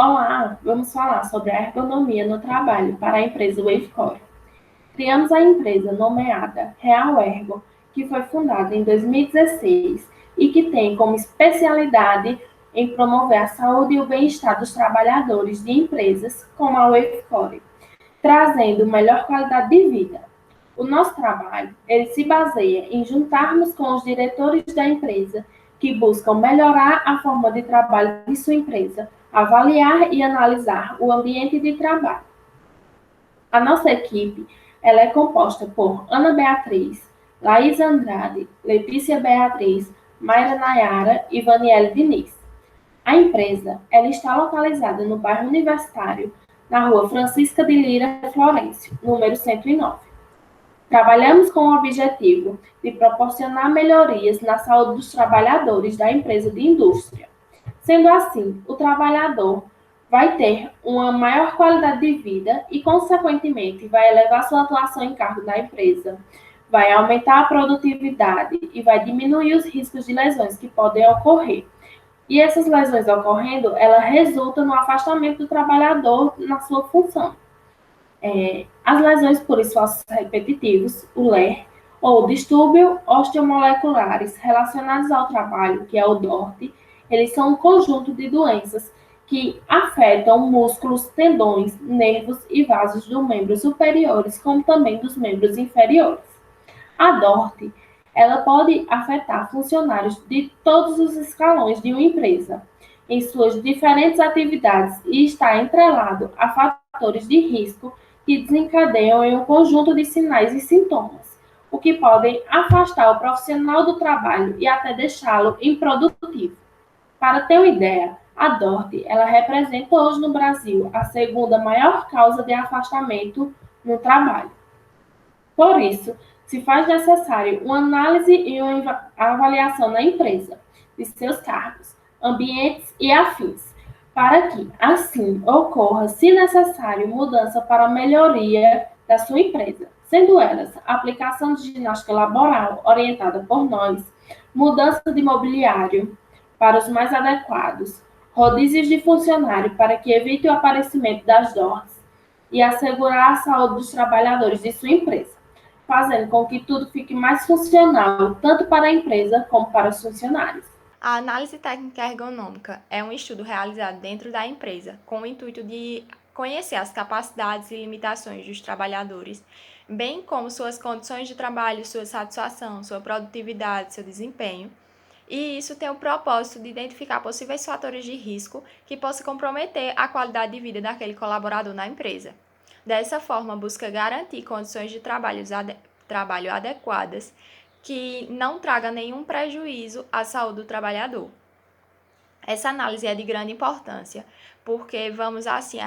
Olá, vamos falar sobre a ergonomia no trabalho para a empresa Wavecore. Criamos a empresa nomeada Real Ergo, que foi fundada em 2016 e que tem como especialidade em promover a saúde e o bem-estar dos trabalhadores de empresas como a Wavecore, trazendo melhor qualidade de vida. O nosso trabalho, ele se baseia em juntarmos com os diretores da empresa que buscam melhorar a forma de trabalho de sua empresa, avaliar e analisar o ambiente de trabalho. A nossa equipe, ela é composta por Ana Beatriz, Laís Andrade, Letícia Beatriz, Mayra Nayara e Vaniele Diniz. A empresa, ela está localizada no bairro Universitário, na rua Francisca de Lira Florencio, número 109. Trabalhamos com o objetivo de proporcionar melhorias na saúde dos trabalhadores da empresa de indústria. Sendo assim, o trabalhador vai ter uma maior qualidade de vida e, consequentemente, vai elevar sua atuação em cargo da empresa, vai aumentar a produtividade e vai diminuir os riscos de lesões que podem ocorrer. E essas lesões ocorrendo, ela resulta no afastamento do trabalhador na sua função. As lesões por esforços repetitivos, o LER, ou distúrbio osteomoleculares relacionados ao trabalho, que é o DORT, eles são um conjunto de doenças que afetam músculos, tendões, nervos e vasos dos membros superiores, como também dos membros inferiores. A DORT, ela pode afetar funcionários de todos os escalões de uma empresa, em suas diferentes atividades e está entrelado a fatores de risco que desencadeiam em um conjunto de sinais e sintomas, o que podem afastar o profissional do trabalho e até deixá-lo improdutivo. Para ter uma ideia, a DORT, ela representa hoje no Brasil a segunda maior causa de afastamento no trabalho. Por isso, se faz necessário uma análise e uma avaliação na empresa, de seus cargos, ambientes e afins, para que, assim, ocorra, se necessário, mudança para a melhoria da sua empresa, sendo elas aplicação de ginástica laboral orientada por nós, mudança de mobiliário para os mais adequados, rodízios de funcionário para que evite o aparecimento das DORs e assegurar a saúde dos trabalhadores de sua empresa, fazendo com que tudo fique mais funcional, tanto para a empresa como para os funcionários. A análise técnica ergonômica é um estudo realizado dentro da empresa com o intuito de conhecer as capacidades e limitações dos trabalhadores, bem como suas condições de trabalho, sua satisfação, sua produtividade, seu desempenho. E isso tem o propósito de identificar possíveis fatores de risco que possam comprometer a qualidade de vida daquele colaborador na empresa. Dessa forma, busca garantir condições de trabalho adequadas que não traga nenhum prejuízo à saúde do trabalhador. Essa análise é de grande importância, porque vamos assim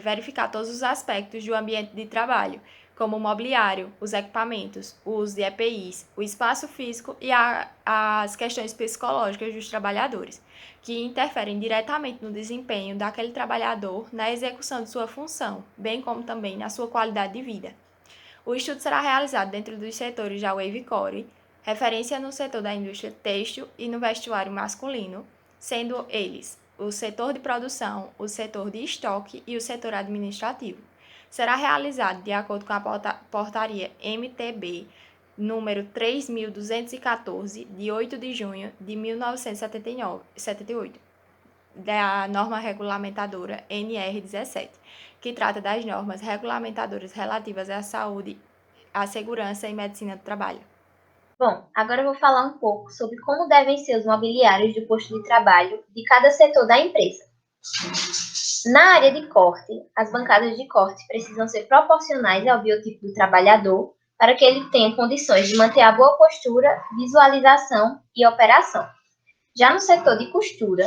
verificar todos os aspectos do ambiente de trabalho, como o mobiliário, os equipamentos, o uso de EPIs, o espaço físico e as questões psicológicas dos trabalhadores, que interferem diretamente no desempenho daquele trabalhador na execução de sua função, bem como também na sua qualidade de vida. O estudo será realizado dentro dos setores da Wavecore, referência no setor da indústria têxtil e no vestuário masculino, sendo eles o setor de produção, o setor de estoque e o setor administrativo. Será realizado de acordo com a portaria MTB número 3.214, de 8 de junho de 1978, da norma regulamentadora NR17, que trata das normas regulamentadoras relativas à saúde, à segurança e medicina do trabalho. Bom, agora eu vou falar um pouco sobre como devem ser os mobiliários do posto de trabalho de cada setor da empresa. Na área de corte, as bancadas de corte precisam ser proporcionais ao biotipo do trabalhador para que ele tenha condições de manter a boa postura, visualização e operação. Já no setor de costura,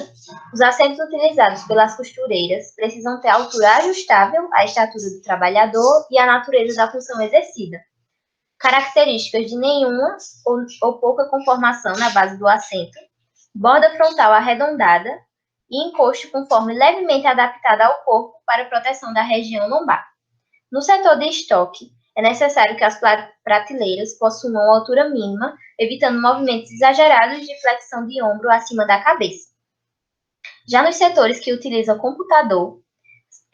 os assentos utilizados pelas costureiras precisam ter altura ajustável à estatura do trabalhador e à natureza da função exercida. Características de nenhuma ou pouca conformação na base do assento, borda frontal arredondada e encosto com forma levemente adaptada ao corpo para proteção da região lombar. No setor de estoque, é necessário que as prateleiras possuam uma altura mínima, evitando movimentos exagerados de flexão de ombro acima da cabeça. Já nos setores que utilizam computador,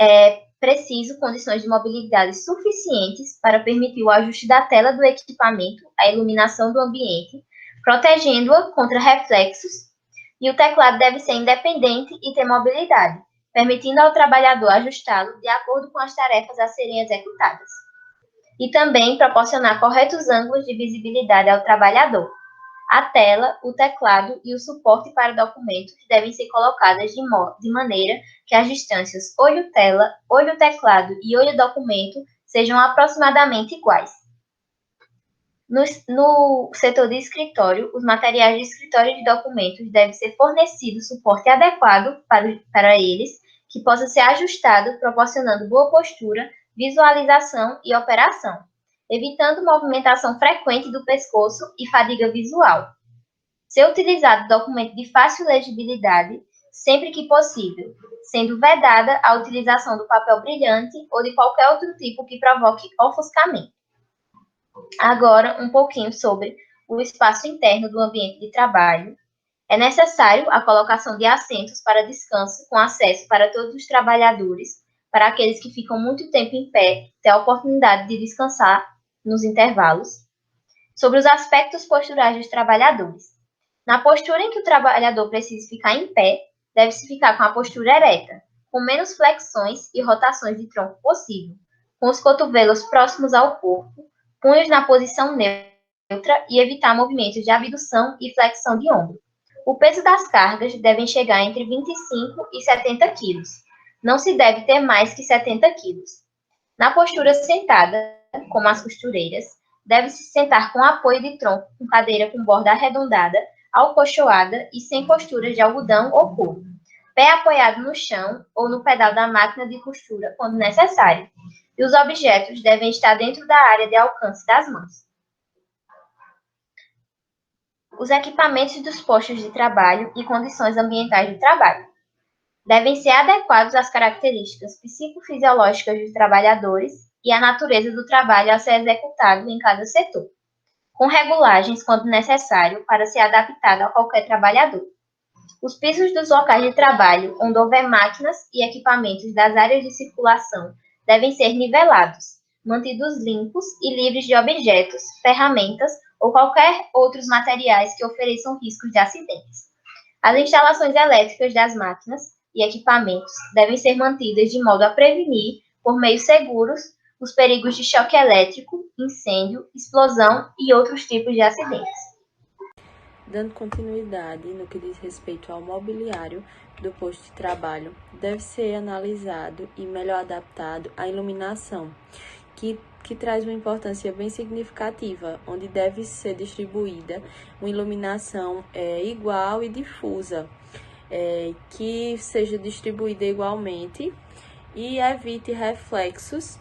é preciso condições de mobilidade suficientes para permitir o ajuste da tela do equipamento, a iluminação do ambiente, protegendo-a contra reflexos, e o teclado deve ser independente e ter mobilidade, permitindo ao trabalhador ajustá-lo de acordo com as tarefas a serem executadas. E também proporcionar corretos ângulos de visibilidade ao trabalhador. A tela, o teclado e o suporte para documentos devem ser colocadas de maneira que as distâncias olho-tela, olho-teclado e olho-documento sejam aproximadamente iguais. No setor de escritório, os materiais de escritório e de documentos devem ser fornecidos suporte adequado para eles, que possa ser ajustado, proporcionando boa postura, visualização e operação, evitando movimentação frequente do pescoço e fadiga visual. Ser utilizado documento de fácil legibilidade, sempre que possível, sendo vedada a utilização do papel brilhante ou de qualquer outro tipo que provoque ofuscamento. Agora, um pouquinho sobre o espaço interno do ambiente de trabalho. É necessário a colocação de assentos para descanso com acesso para todos os trabalhadores, para aqueles que ficam muito tempo em pé, ter a oportunidade de descansar nos intervalos. Sobre os aspectos posturais dos trabalhadores. Na postura em que o trabalhador precisa ficar em pé, deve-se ficar com a postura ereta, com menos flexões e rotações de tronco possível, com os cotovelos próximos ao corpo, punhos na posição neutra e evitar movimentos de abdução e flexão de ombro. O peso das cargas deve chegar entre 25 e 70 kg. Não se deve ter mais que 70 kg. Na postura sentada, como as costureiras, deve-se sentar com apoio de tronco com cadeira com borda arredondada, alcochoada e sem costuras de algodão ou couro. Pé apoiado no chão ou no pedal da máquina de costura, quando necessário. E os objetos devem estar dentro da área de alcance das mãos. Os equipamentos dos postos de trabalho e condições ambientais de trabalho devem ser adequados às características psicofisiológicas dos trabalhadores e à natureza do trabalho a ser executado em cada setor, com regulagens quando necessário para ser adaptado a qualquer trabalhador. Os pisos dos locais de trabalho onde houver máquinas e equipamentos das áreas de circulação devem ser nivelados, mantidos limpos e livres de objetos, ferramentas ou qualquer outros materiais que ofereçam riscos de acidentes. As instalações elétricas das máquinas e equipamentos devem ser mantidas de modo a prevenir, por meios seguros, os perigos de choque elétrico, incêndio, explosão e outros tipos de acidentes. Dando continuidade no que diz respeito ao mobiliário do posto de trabalho, deve ser analisado e melhor adaptado à iluminação, que traz uma importância bem significativa, onde deve ser distribuída uma iluminação igual e difusa, que seja distribuída igualmente e evite reflexos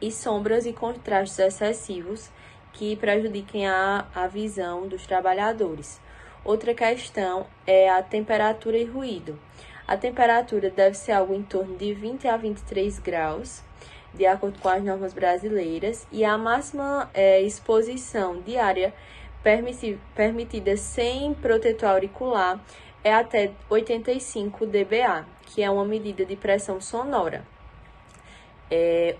e sombras e contrastes excessivos que prejudiquem a visão dos trabalhadores. Outra questão é a temperatura e ruído. A temperatura deve ser algo em torno de 20 a 23 graus, de acordo com as normas brasileiras, e a máxima exposição diária permitida sem protetor auricular é até 85 dBA, que é uma medida de pressão sonora.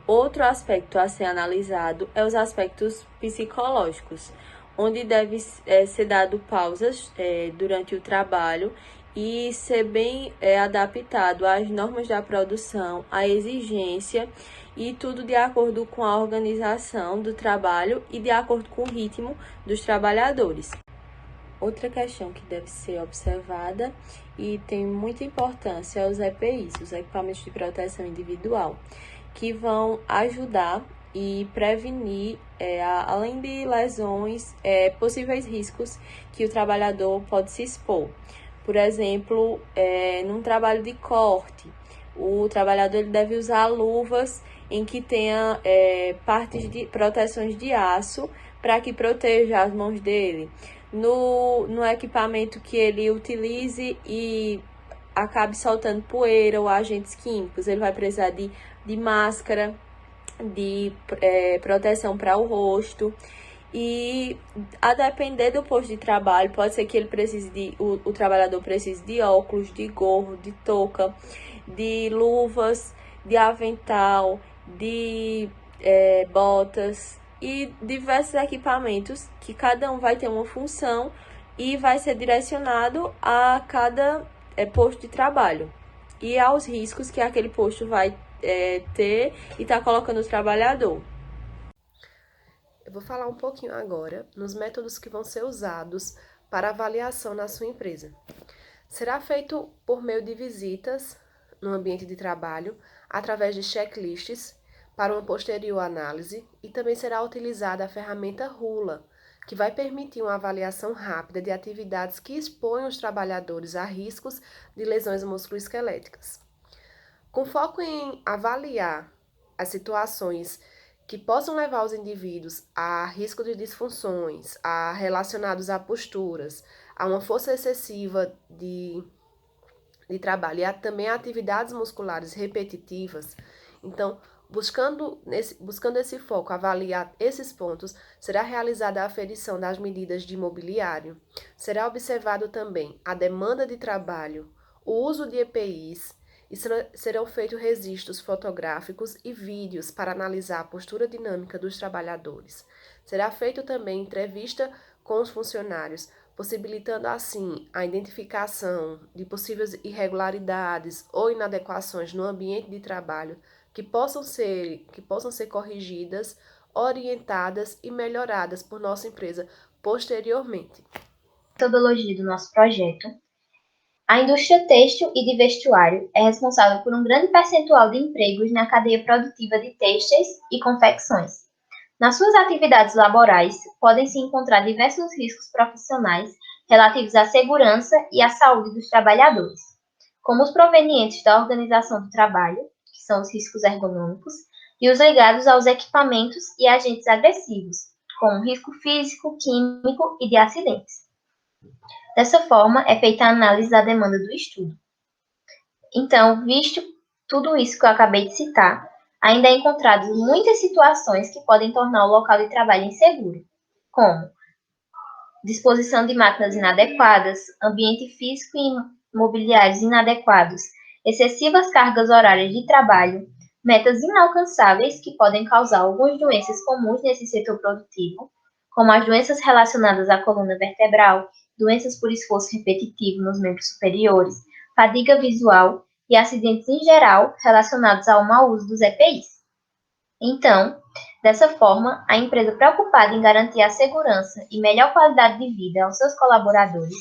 Outro aspecto a ser analisado é os aspectos psicológicos, onde deve ser dado pausas durante o trabalho e ser bem adaptado às normas da produção, à exigência e tudo de acordo com a organização do trabalho e de acordo com o ritmo dos trabalhadores. Outra questão que deve ser observada e tem muita importância é os EPIs, os equipamentos de proteção individual, que vão ajudar e prevenir, além de lesões, possíveis riscos que o trabalhador pode se expor. Por exemplo, num trabalho de corte, o trabalhador ele deve usar luvas em que tenha partes de proteções de aço para que proteja as mãos dele. No equipamento que ele utilize e acabe soltando poeira ou agentes químicos, ele vai precisar de máscara, de proteção para o rosto E a depender do posto de trabalho, pode ser que ele o trabalhador precise de óculos, de gorro, de touca, de luvas, de avental, de botas e diversos equipamentos que cada um vai ter uma função e vai ser direcionado a cada posto de trabalho e aos riscos que aquele posto vai ter e está colocando o trabalhador. Eu vou falar um pouquinho agora nos métodos que vão ser usados para avaliação na sua empresa. Será feito por meio de visitas no ambiente de trabalho, através de checklists para uma posterior análise, e também será utilizada a ferramenta Rula, que vai permitir uma avaliação rápida de atividades que expõem os trabalhadores a riscos de lesões musculoesqueléticas. Com foco em avaliar as situações que possam levar os indivíduos a risco de disfunções, relacionados a posturas, a uma força excessiva de trabalho e também a atividades musculares repetitivas. Então, buscando esse foco, avaliar esses pontos, será realizada a aferição das medidas de mobiliário, será observado também a demanda de trabalho, o uso de EPIs, e serão feitos registros fotográficos e vídeos para analisar a postura dinâmica dos trabalhadores. Será feito também entrevista com os funcionários, possibilitando assim a identificação de possíveis irregularidades ou inadequações no ambiente de trabalho que possam ser corrigidas, orientadas e melhoradas por nossa empresa posteriormente. Metodologia do nosso projeto. A indústria têxtil e de vestuário é responsável por um grande percentual de empregos na cadeia produtiva de têxteis e confecções. Nas suas atividades laborais, podem se encontrar diversos riscos profissionais relativos à segurança e à saúde dos trabalhadores, como os provenientes da organização do trabalho, que são os riscos ergonômicos, e os ligados aos equipamentos e agentes agressivos, como risco físico, químico e de acidentes. Dessa forma, é feita a análise da demanda do estudo. Então, visto tudo isso que eu acabei de citar, ainda é encontrado muitas situações que podem tornar o local de trabalho inseguro, como disposição de máquinas inadequadas, ambiente físico e mobiliários inadequados, excessivas cargas horárias de trabalho, metas inalcançáveis que podem causar algumas doenças comuns nesse setor produtivo, como as doenças relacionadas à coluna vertebral, doenças por esforço repetitivo nos membros superiores, fadiga visual e acidentes em geral relacionados ao mau uso dos EPIs. Então, dessa forma, a empresa preocupada em garantir a segurança e melhor qualidade de vida aos seus colaboradores,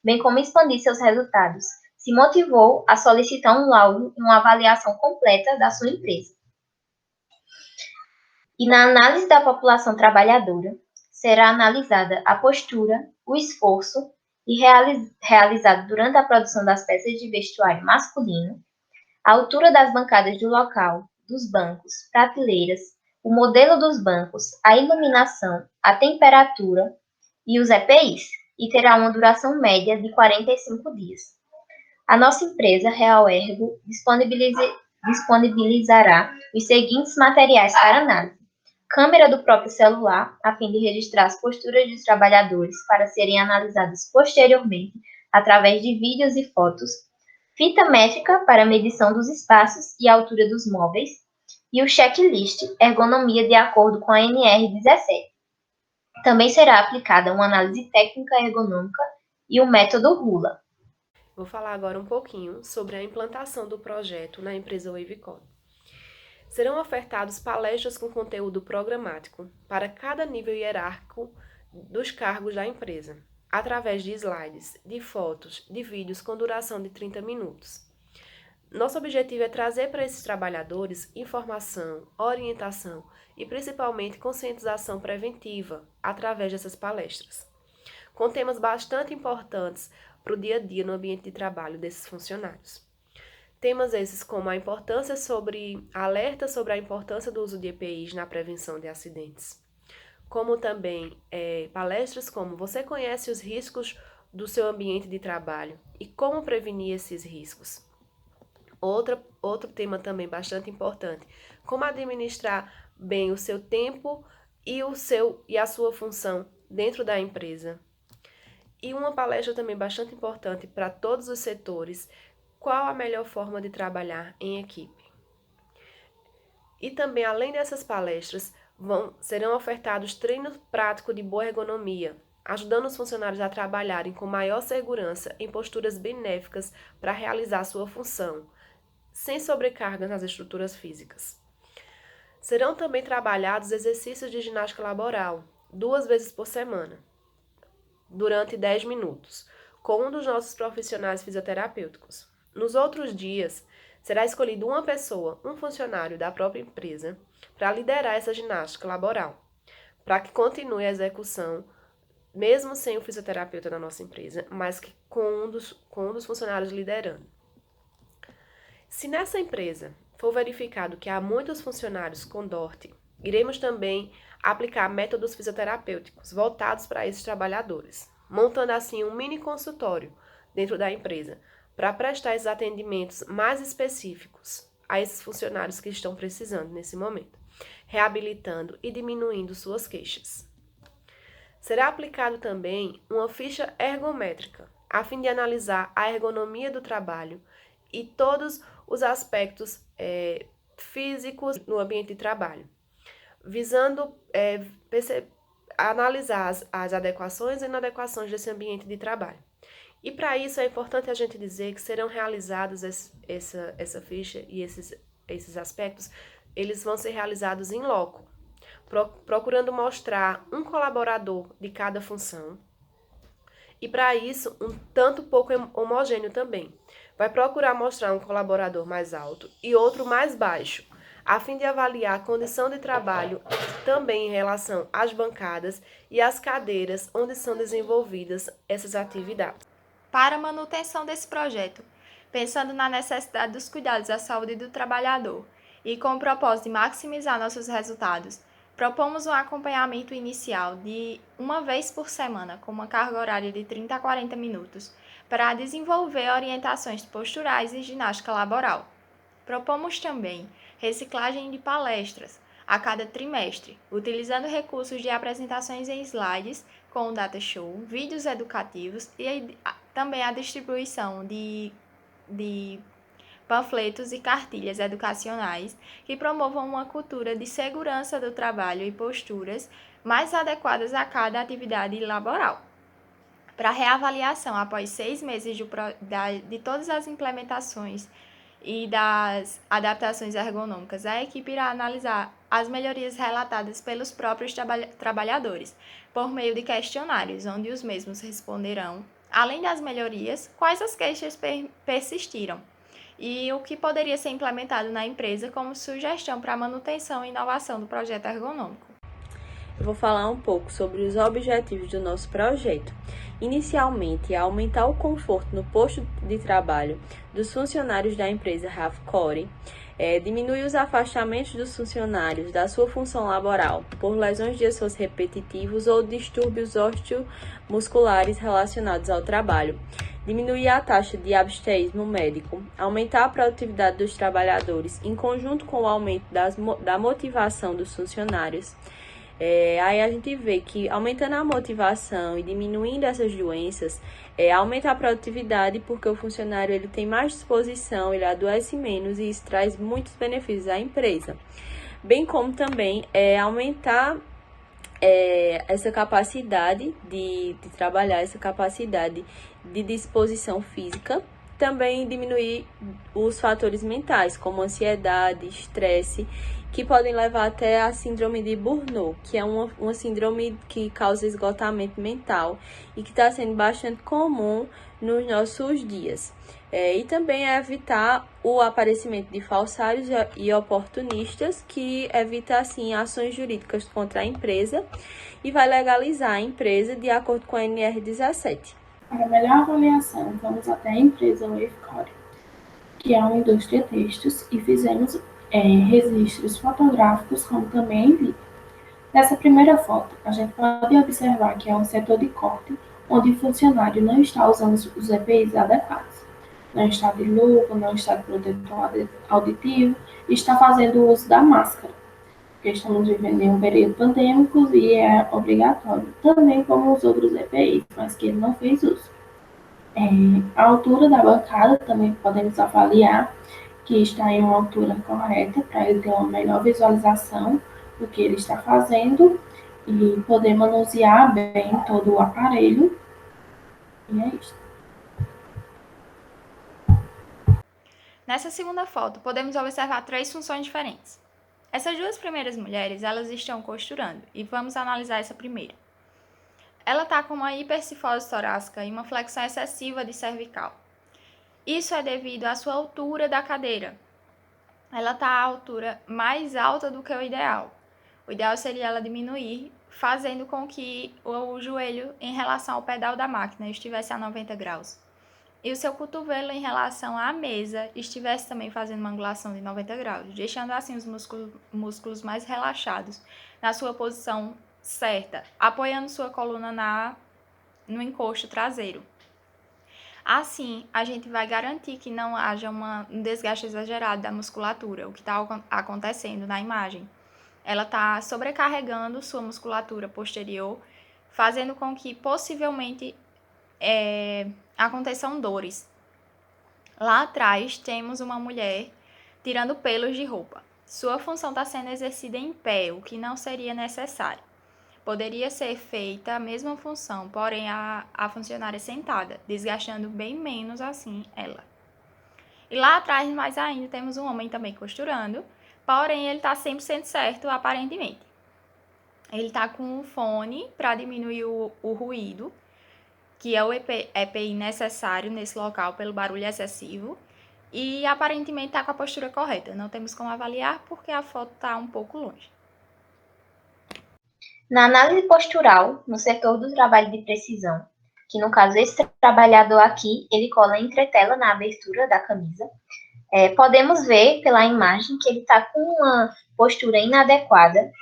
bem como expandir seus resultados, se motivou a solicitar um laudo e uma avaliação completa da sua empresa. E na análise da população trabalhadora, será analisada a postura, o esforço realizado durante a produção das peças de vestuário masculino, a altura das bancadas do local, dos bancos, prateleiras, o modelo dos bancos, a iluminação, a temperatura e os EPIs, e terá uma duração média de 45 dias. A nossa empresa, Real Ergo, disponibilizará os seguintes materiais para análise: câmera do próprio celular, a fim de registrar as posturas dos trabalhadores para serem analisadas posteriormente através de vídeos e fotos, fita métrica para medição dos espaços e altura dos móveis, e o checklist ergonomia de acordo com a NR17. Também será aplicada uma análise técnica ergonômica e o método Rula. Vou falar agora um pouquinho sobre a implantação do projeto na empresa Wavecode. Serão ofertados palestras com conteúdo programático para cada nível hierárquico dos cargos da empresa, através de slides, de fotos, de vídeos com duração de 30 minutos. Nosso objetivo é trazer para esses trabalhadores informação, orientação e principalmente conscientização preventiva através dessas palestras, com temas bastante importantes para o dia a dia no ambiente de trabalho desses funcionários. Temas esses como alerta sobre a importância do uso de EPIs na prevenção de acidentes, como também palestras como você conhece os riscos do seu ambiente de trabalho e como prevenir esses riscos. Outro tema também bastante importante, como administrar bem o seu tempo e a sua função dentro da empresa. E uma palestra também bastante importante para todos os setores, qual a melhor forma de trabalhar em equipe. E também, além dessas palestras, serão ofertados treinos práticos de boa ergonomia, ajudando os funcionários a trabalharem com maior segurança em posturas benéficas para realizar sua função, sem sobrecarga nas estruturas físicas. Serão também trabalhados exercícios de ginástica laboral, 2 vezes por semana, durante 10 minutos, com um dos nossos profissionais fisioterapêuticos. Nos outros dias, será escolhido uma pessoa, um funcionário da própria empresa, para liderar essa ginástica laboral, para que continue a execução, mesmo sem o fisioterapeuta da nossa empresa, mas que com um dos funcionários liderando. Se nessa empresa for verificado que há muitos funcionários com DORT, iremos também aplicar métodos fisioterapêuticos voltados para esses trabalhadores, montando assim um mini consultório dentro da empresa para prestar esses atendimentos mais específicos a esses funcionários que estão precisando nesse momento, reabilitando e diminuindo suas queixas. Será aplicado também uma ficha ergométrica, a fim de analisar a ergonomia do trabalho e todos os aspectos físicos no ambiente de trabalho, visando analisar as adequações e inadequações desse ambiente de trabalho. E para isso é importante a gente dizer que serão realizados essa ficha e esses aspectos, eles vão ser realizados em loco, procurando mostrar um colaborador de cada função. E para isso, um tanto pouco homogêneo também. Vai procurar mostrar um colaborador mais alto e outro mais baixo, a fim de avaliar a condição de trabalho também em relação às bancadas e às cadeiras onde são desenvolvidas essas atividades. Para a manutenção desse projeto, pensando na necessidade dos cuidados à saúde do trabalhador e com o propósito de maximizar nossos resultados, propomos um acompanhamento inicial de 1 vez por semana, com uma carga horária de 30 a 40 minutos, para desenvolver orientações posturais e ginástica laboral. Propomos também reciclagem de palestras a cada trimestre, utilizando recursos de apresentações em slides com o data show, vídeos educativos e também a distribuição de panfletos e cartilhas educacionais que promovam uma cultura de segurança do trabalho e posturas mais adequadas a cada atividade laboral. Para reavaliação após 6 meses de todas as implementações e das adaptações ergonômicas, a equipe irá analisar as melhorias relatadas pelos próprios trabalhadores, por meio de questionários, onde os mesmos responderão, além das melhorias, quais as queixas persistiram e o que poderia ser implementado na empresa como sugestão para a manutenção e inovação do projeto ergonômico. Eu vou falar um pouco sobre os objetivos do nosso projeto. Inicialmente, é aumentar o conforto no posto de trabalho dos funcionários da empresa Rafcore, diminuir os afastamentos dos funcionários da sua função laboral por lesões de esforço repetitivos ou distúrbios osteomusculares relacionados ao trabalho, diminuir a taxa de absenteísmo médico, aumentar a produtividade dos trabalhadores em conjunto com o aumento da motivação dos funcionários. Aí a gente vê que aumentando a motivação e diminuindo essas doenças, aumenta a produtividade porque o funcionário ele tem mais disposição, ele adoece menos e isso traz muitos benefícios à empresa. Bem como também aumentar essa capacidade de trabalhar, essa capacidade de disposição física, também diminuir os fatores mentais, como ansiedade, estresse, que podem levar até a síndrome de Burnout, que é uma síndrome que causa esgotamento mental e que está sendo bastante comum nos nossos dias. E também evitar o aparecimento de falsários e oportunistas, que evita, assim, ações jurídicas contra a empresa e vai legalizar a empresa de acordo com a NR17. Para melhor avaliação, vamos até a empresa Wavecore, que é uma indústria textos, e fizemos registros fotográficos, como também em vídeo. Nessa primeira foto, a gente pode observar que é um setor de corte, onde o funcionário não está usando os EPIs adequados. Não está de luva, não está de protetor auditivo, e está fazendo uso da máscara. porque estamos vivendo em um período pandêmico e é obrigatório, também como os outros EPIs, mas que ele não fez uso. A altura da bancada também podemos avaliar que está em uma altura correta para ele ter uma melhor visualização do que ele está fazendo e poder manusear bem todo o aparelho. E é isso. Nessa segunda foto, podemos observar 3 funções diferentes. Essas 2 primeiras mulheres, elas estão costurando, e vamos analisar essa primeira. Ela está com uma hipercifose torácica e uma flexão excessiva de cervical. Isso é devido à sua altura da cadeira. Ela está à altura mais alta do que o ideal. O ideal seria ela diminuir, fazendo com que o joelho em relação ao pedal da máquina estivesse a 90 graus. E o seu cotovelo em relação à mesa estivesse também fazendo uma angulação de 90 graus, deixando assim os músculos mais relaxados na sua posição certa, apoiando sua coluna no encosto traseiro. Assim, a gente vai garantir que não haja um desgaste exagerado da musculatura, o que está acontecendo na imagem. Ela está sobrecarregando sua musculatura posterior, fazendo com que possivelmente aconteçam dores. Lá atrás temos uma mulher tirando pelos de roupa. Sua função está sendo exercida em pé, o que não seria necessário. Poderia ser feita a mesma função, porém a funcionária sentada, desgastando bem menos assim ela. E lá atrás, mais ainda, temos um homem também costurando, porém ele está 100% certo, aparentemente. Ele está com um fone para diminuir o ruído, que é o EPI necessário nesse local pelo barulho excessivo, e aparentemente está com a postura correta. Não temos como avaliar porque a foto está um pouco longe. Na análise postural, no setor do trabalho de precisão, que no caso esse trabalhador aqui, ele cola entretela na abertura da camisa, podemos ver pela imagem que ele está com uma postura inadequada,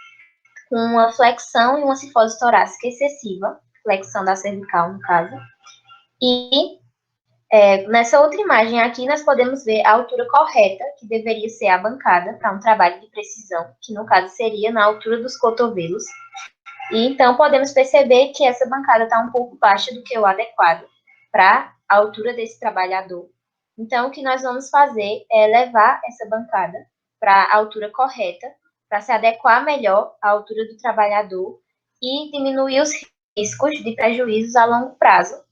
com uma flexão e uma cifose torácica excessiva, flexão da cervical no caso, e nessa outra imagem aqui nós podemos ver a altura correta, que deveria ser a bancada para um trabalho de precisão, que no caso seria na altura dos cotovelos. E então podemos perceber que essa bancada está um pouco baixa do que o adequado para a altura desse trabalhador. Então o que nós vamos fazer é levar essa bancada para a altura correta, para se adequar melhor à altura do trabalhador e diminuir os riscos de prejuízos a longo prazo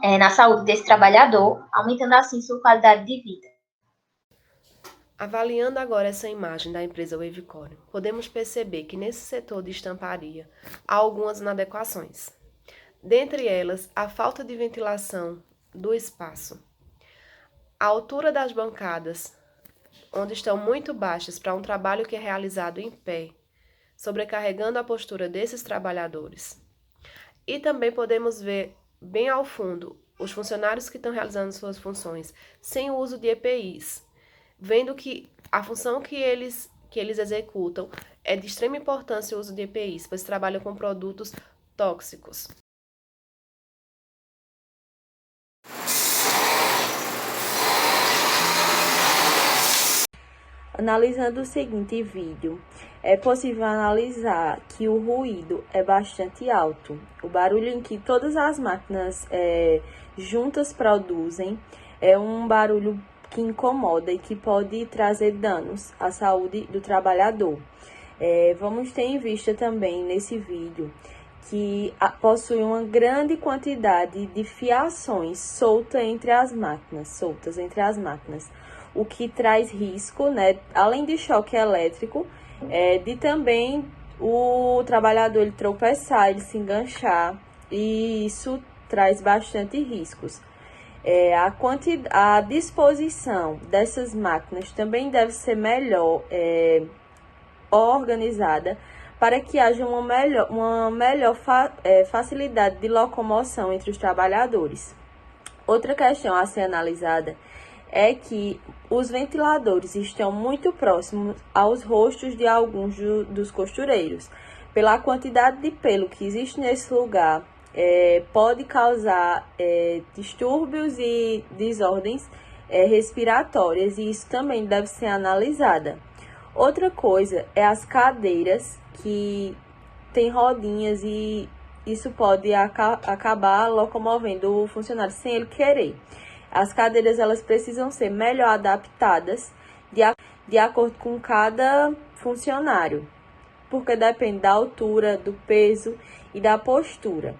na saúde desse trabalhador, aumentando assim sua qualidade de vida. Avaliando agora essa imagem da empresa Wavecore, podemos perceber que nesse setor de estamparia há algumas inadequações. Dentre elas, a falta de ventilação do espaço, a altura das bancadas, onde estão muito baixas para um trabalho que é realizado em pé, sobrecarregando a postura desses trabalhadores. E também podemos ver bem ao fundo os funcionários que estão realizando suas funções sem o uso de EPIs, vendo que a função que eles executam é de extrema importância o uso de EPIs, pois trabalham com produtos tóxicos. Analisando o seguinte vídeo, é possível analisar que o ruído é bastante alto. O barulho em que todas as máquinas juntas produzem é um barulho que incomoda e que pode trazer danos à saúde do trabalhador. Vamos ter em vista também nesse vídeo que possui uma grande quantidade de fiações soltas entre as máquinas, o que traz risco, né, além de choque elétrico, de também o trabalhador ele tropeçar, ele se enganchar, e isso traz bastante riscos. A disposição dessas máquinas também deve ser melhor organizada para que haja uma melhor facilidade de locomoção entre os trabalhadores. Outra questão a ser analisada é que os ventiladores estão muito próximos aos rostos de alguns dos costureiros. Pela quantidade de pelo que existe nesse lugar, pode causar distúrbios e desordens respiratórias, e isso também deve ser analisada. Outra coisa é as cadeiras que tem rodinhas e isso pode acabar locomovendo o funcionário sem ele querer. As cadeiras elas precisam ser melhor adaptadas de acordo com cada funcionário, porque depende da altura, do peso e da postura.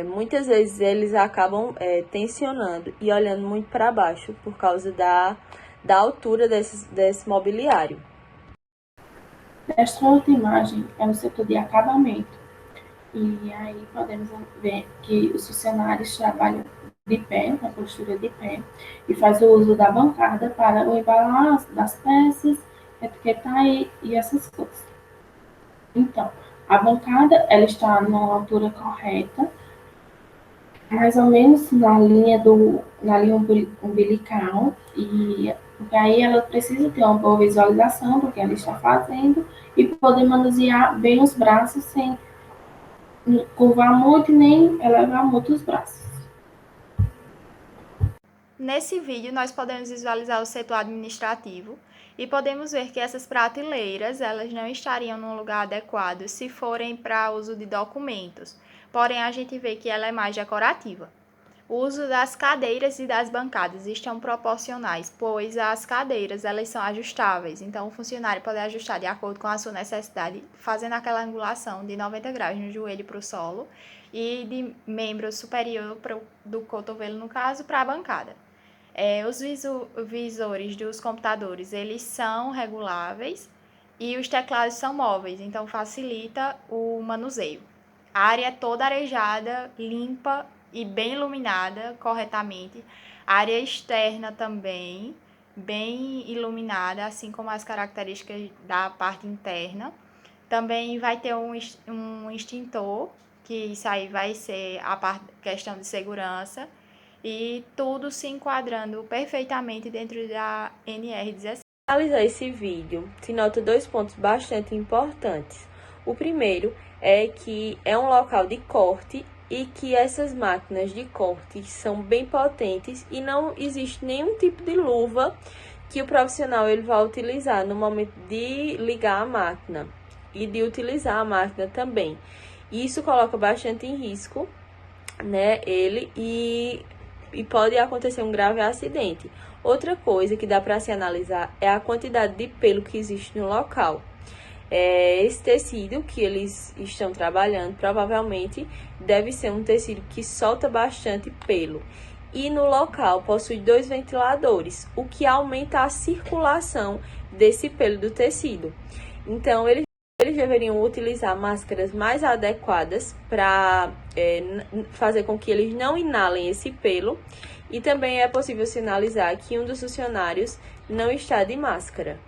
Muitas vezes eles acabam tensionando e olhando muito para baixo por causa da altura desse mobiliário. Esta outra imagem é o setor de acabamento. E aí podemos ver que os funcionários trabalham de pé, na postura de pé, e faz o uso da bancada para o embalar das peças, etiquetar e essas coisas. Então, a bancada ela está numa altura correta, mais ou menos na linha umbilical, e aí ela precisa ter uma boa visualização do que ela está fazendo e poder manusear bem os braços sem curvar muito e nem elevar muito os braços. Nesse vídeo, nós podemos visualizar o setor administrativo e podemos ver que essas prateleiras elas não estariam num lugar adequado se forem para uso de documentos, porém a gente vê que ela é mais decorativa. O uso das cadeiras e das bancadas estão proporcionais, pois as cadeiras elas são ajustáveis, então o funcionário pode ajustar de acordo com a sua necessidade, fazendo aquela angulação de 90 graus no joelho para o solo e de membro superior do cotovelo, no caso, para a bancada. Os visores dos computadores eles são reguláveis e os teclados são móveis, então facilita o manuseio. A área é toda arejada, limpa e bem iluminada corretamente. A área externa também, bem iluminada, assim como as características da parte interna. Também vai ter um extintor, que isso aí vai ser a questão de segurança. E tudo se enquadrando perfeitamente dentro da NR17. Para analisar esse vídeo, se nota 2 pontos bastante importantes. O primeiro é que é um local de corte e que essas máquinas de corte são bem potentes e não existe nenhum tipo de luva que o profissional ele vai utilizar no momento de ligar a máquina e de utilizar a máquina também. Isso coloca bastante em risco, né, ele e pode acontecer um grave acidente. Outra coisa que dá para se analisar é a quantidade de pelo que existe no local. Esse tecido que eles estão trabalhando provavelmente deve ser um tecido que solta bastante pelo. E no local possui 2 ventiladores, o que aumenta a circulação desse pelo do tecido. Então, eles deveriam utilizar máscaras mais adequadas para fazer com que eles não inalem esse pelo. E também é possível sinalizar que um dos funcionários não está de máscara.